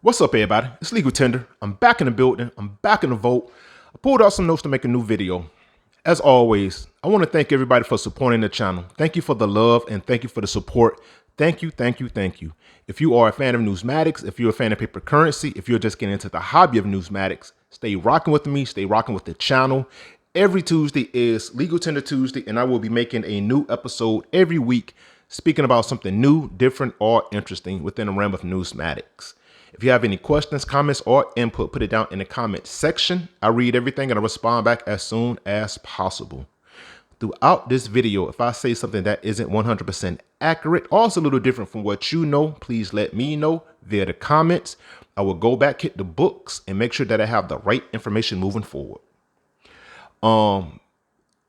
What's up, everybody? It's Legal Tender. I'm back in the building. I'm back in the vote. I pulled out some notes to make a new video. As always, I want to thank everybody for supporting the channel. Thank you for the love and thank you for the support. Thank you, thank you, thank you. If you are a fan of numismatics, if you're a fan of paper currency, if you're just getting into the hobby of numismatics, stay rocking with me, stay rocking with the channel. Every Tuesday is Legal Tender Tuesday, and I will be making a new episode every week speaking about something new, different, or interesting within the realm of numismatics. If you have any questions, comments, or input, put it down in the comment section. I read everything and I respond back as soon as possible. Throughout this video, if I say something that isn't 100% accurate or it's a little different from what you know, please let me know via the comments. I will go back, hit the books, and make sure that I have the right information moving forward.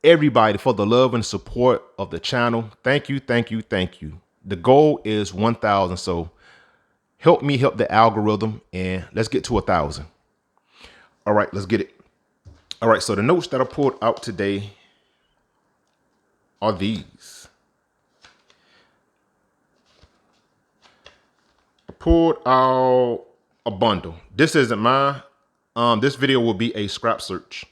Everybody, for the love and support of the channel, thank you, thank you, thank you. The goal is 1,000, so help me help the algorithm, and let's get to 1,000. All right, let's get it. All right, so the notes that I pulled out today are these. I pulled out a bundle. This isn't mine. This video will be a scrap search.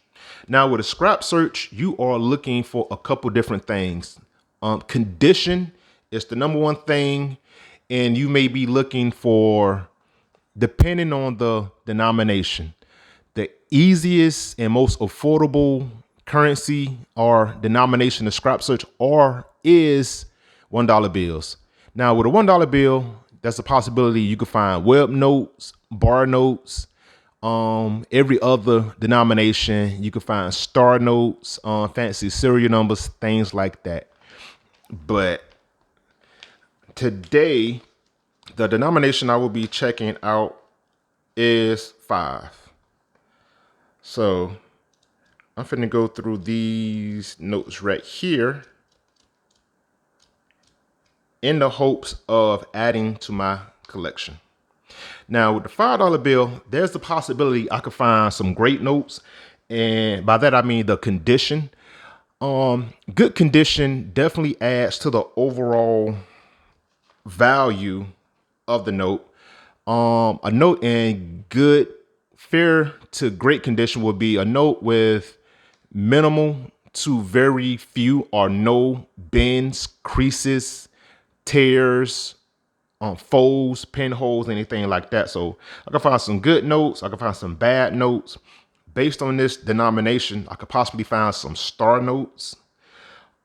Now, with a scrap search, you are looking for a couple different things. Condition is the number one thing. And you may be looking for, depending on the denomination, the easiest and most affordable currency or denomination of scrap search is $1 bills. Now, with a $1 bill, that's a possibility you can find web notes, bar notes, every other denomination. You can find star notes, fancy serial numbers, things like that. But today, the denomination I will be checking out is 5. So I'm finna go through these notes right here in the hopes of adding to my collection. Now, with the $5 bill, there's the possibility I could find some great notes. And by that, I mean the condition. Good condition definitely adds to the overall value of the note. A note in good, fair to great condition would be a note with minimal to very few or no bends, creases, tears, folds, pinholes, anything like that. So I can find some good notes. I can find some bad notes. Based on this denomination, I could possibly find some star notes,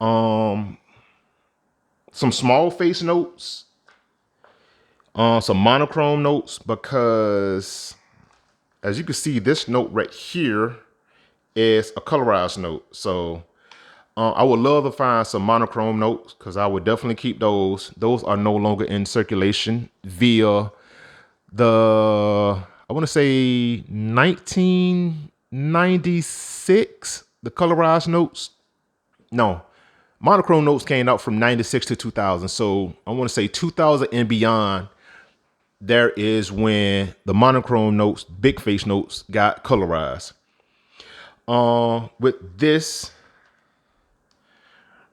some small face notes, some monochrome notes, because as you can see, this note right here is a colorized note. So I would love to find some monochrome notes because I would definitely keep those. Those are no longer in circulation via the, I want to say 1996, the colorized notes. No, monochrome notes came out from 96 to 2000. So I want to say 2000 and beyond. There is when the monochrome notes, big face notes, got colorized. With this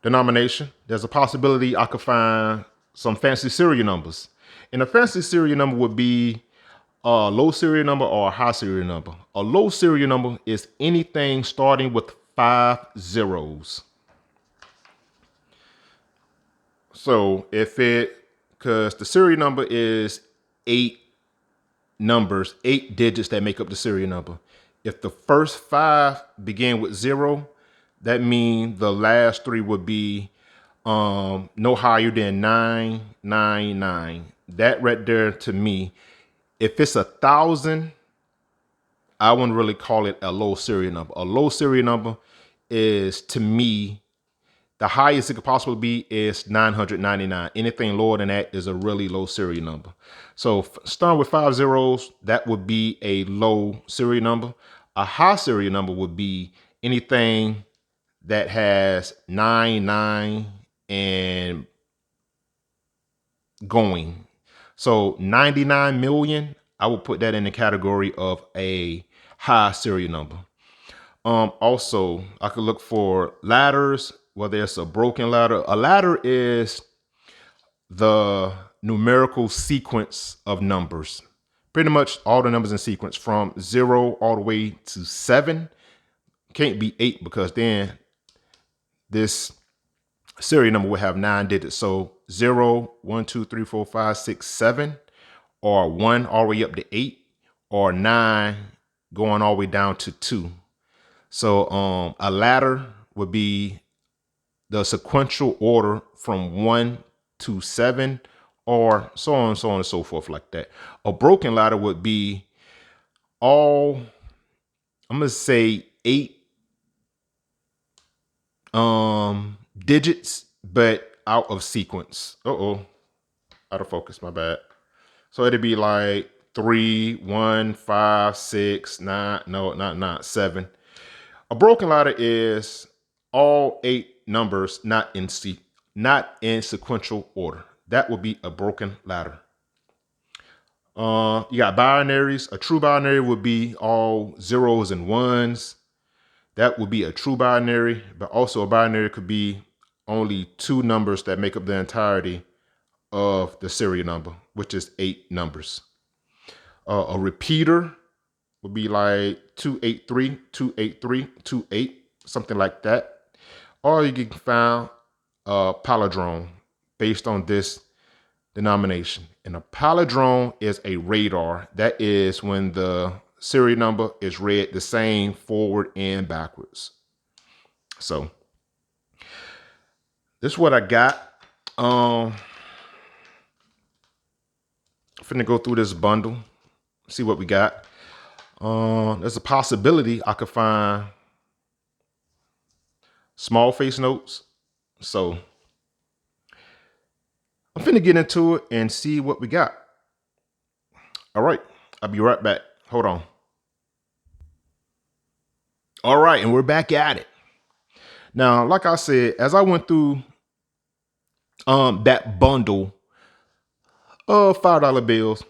denomination, there's a possibility I could find some fancy serial numbers. And a fancy serial number would be a low serial number or a high serial number. A low serial number is anything starting with 5 zeros. So if because the serial number is 8 numbers, 8 digits that make up the serial number. If the first 5 begin with 0, that means the last 3 would be no higher than 999. That right there, to me, if it's 1,000, I wouldn't really call it a low serial number. A low serial number is, to me, the highest it could possibly be is 999. Anything lower than that is a really low serial number. So starting with 5 zeros, that would be a low serial number. A high serial number would be anything that has 99 and going. So 99 million, I would put that in the category of a high serial number. Also, I could look for ladders, whether it's a broken ladder. A ladder is the numerical sequence of numbers. pretty much all the numbers in sequence from 0 all the way to 7. Can't be 8 because then this serial number will have 9 digits. So 0, 1, 2, 3, 4, 5, 6, 7, or 1 all the way up to 8, or 9 going all the way down to 2. So a ladder would be the sequential order from 1 to 7, or so on and so forth like that. A broken ladder would be all, I'm gonna say 8 digits, but out of sequence. Out of focus, my bad. So it'd be like 3, 1, 5, 6, 9, no, not 9, 7. A broken ladder is all 8 numbers not in sequential order. That would be a broken ladder. You got binaries. A true binary would be all 0s and 1s. That would be a true binary, but also a binary could be only 2 numbers that make up the entirety of the serial number, which is 8 numbers. A repeater would be like 283, 283, 28, something like that. Or you can find a palindrome based on this denomination. And a palindrome is a radar. That is when the serial number is read the same forward and backwards. So this is what I got. I'm finna go through this bundle, see what we got. There's a possibility I could find small face notes. So I'm finna get into it and see what we got. All right, I'll be right back. Hold on. All right, and we're back at it. Now, like I said, as I went through that bundle of $5 bills,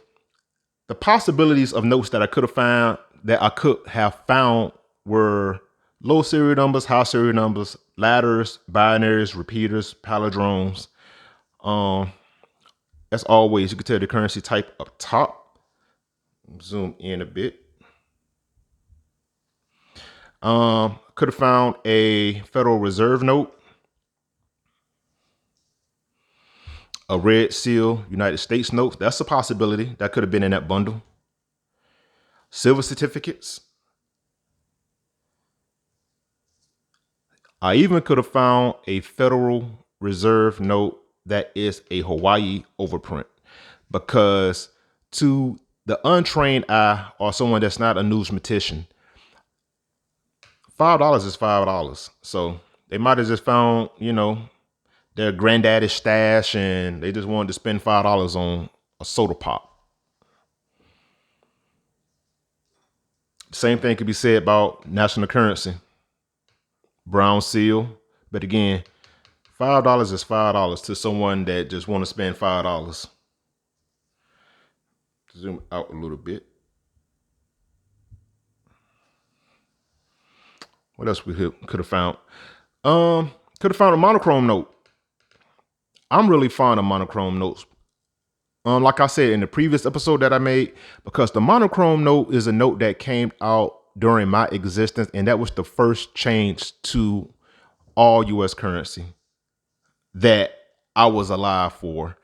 the possibilities of notes that I could have found were low serial numbers, high serial numbers, ladders, binaries, repeaters, palindromes. As always, you can tell the currency type up top. Zoom in a bit. Could have found a Federal Reserve note, a red seal United States note. That's a possibility. That could have been in that bundle. Silver certificates. I even could have found a Federal Reserve note that is a Hawaii overprint, because to the untrained eye or someone that's not a numismatician, $5 is $5. So they might have just found, their granddaddy's stash and they just wanted to spend $5 on a soda pop. Same thing could be said about national currency, brown seal. But again, $5 is $5 to someone that just want to spend $5. Zoom out a little bit. What else we could have found? Could have found a monochrome note. I'm really fond of monochrome notes. Like I said in the previous episode that I made, because the monochrome note is a note that came out during my existence, and that was the first change to all U.S. currency that I was alive for.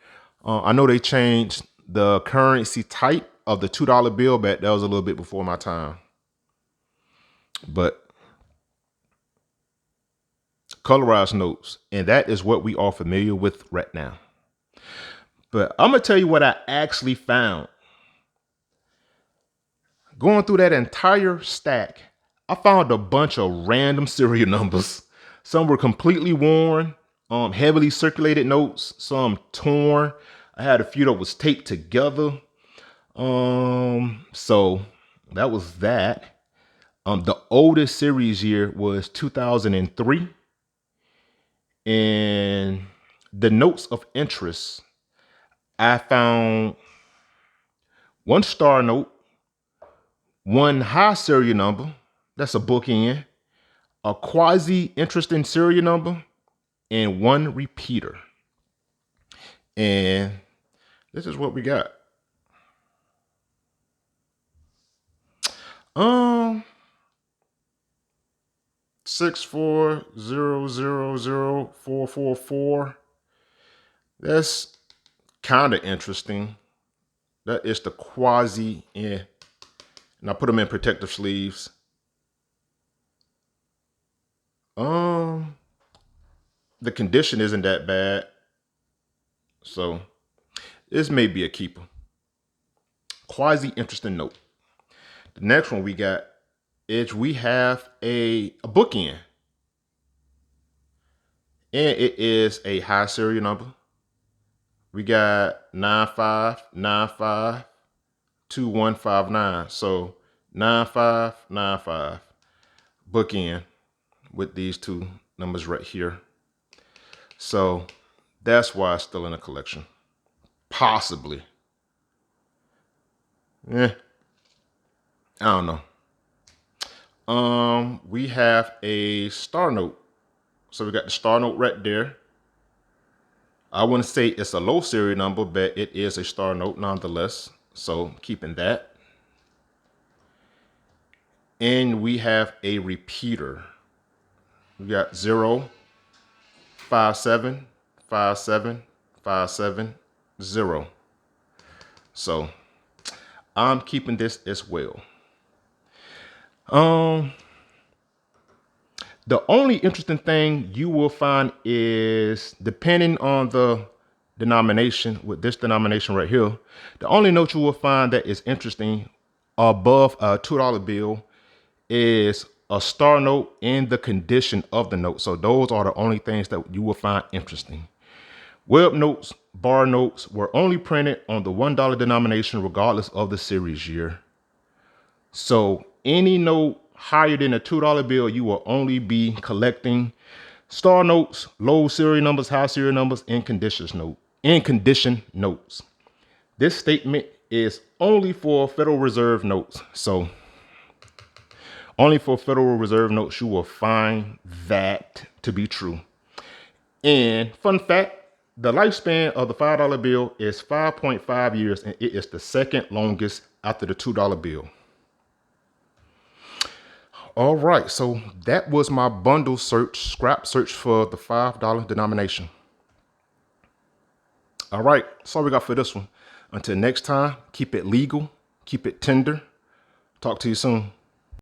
I know they changed the currency type of the $2 bill, but that was a little bit before my time. But colorized notes, and that is what we are familiar with right now. But I'm gonna tell you what I actually found. Going through that entire stack, I found a bunch of random serial numbers. Some were completely worn, heavily circulated notes, some torn. I had a few that was taped together. So that was that. The oldest series year was 2003. And the notes of interest, I found one star note, one high serial number, that's a bookend, a quasi interesting serial number, and one repeater. And this is what we got. Um, 640000444. That's kind of interesting. That is the quasi and I put them in protective sleeves. Um, the condition isn't that bad, so this may be a keeper. Quasi interesting note. The next one we got is we have a bookend, and it is a high serial number. We got 95952159. So 9595 bookend with these two numbers right here. So that's why it's still in the collection. Possibly. I don't know. We have a star note. So we got the star note right there. I wouldn't say it's a low serial number, but it is a star note nonetheless. So keeping that. And we have a repeater. We got 0, 5, 7, 5, 7, 5, 7, 0. So I'm keeping this as well. The only interesting thing you will find is, depending on the denomination, with this denomination right here, the only note you will find that is interesting above a $2 bill is a star note and the condition of the note. So those are the only things that you will find interesting. Web notes, bar notes were only printed on the $1 denomination regardless of the series year. So any note higher than a $2 bill, you will only be collecting star notes, low serial numbers, high serial numbers, and condition notes. This statement is only for Federal Reserve notes. So only for Federal Reserve notes you will find that to be true. And fun fact, the lifespan of the $5 bill is 5.5 years, and it is the second longest after the $2 bill. All right, so that was my bundle search, scrap search for the $5 denomination. All right, that's all we got for this one. Until next time, keep it legal, keep it tender. Talk to you soon.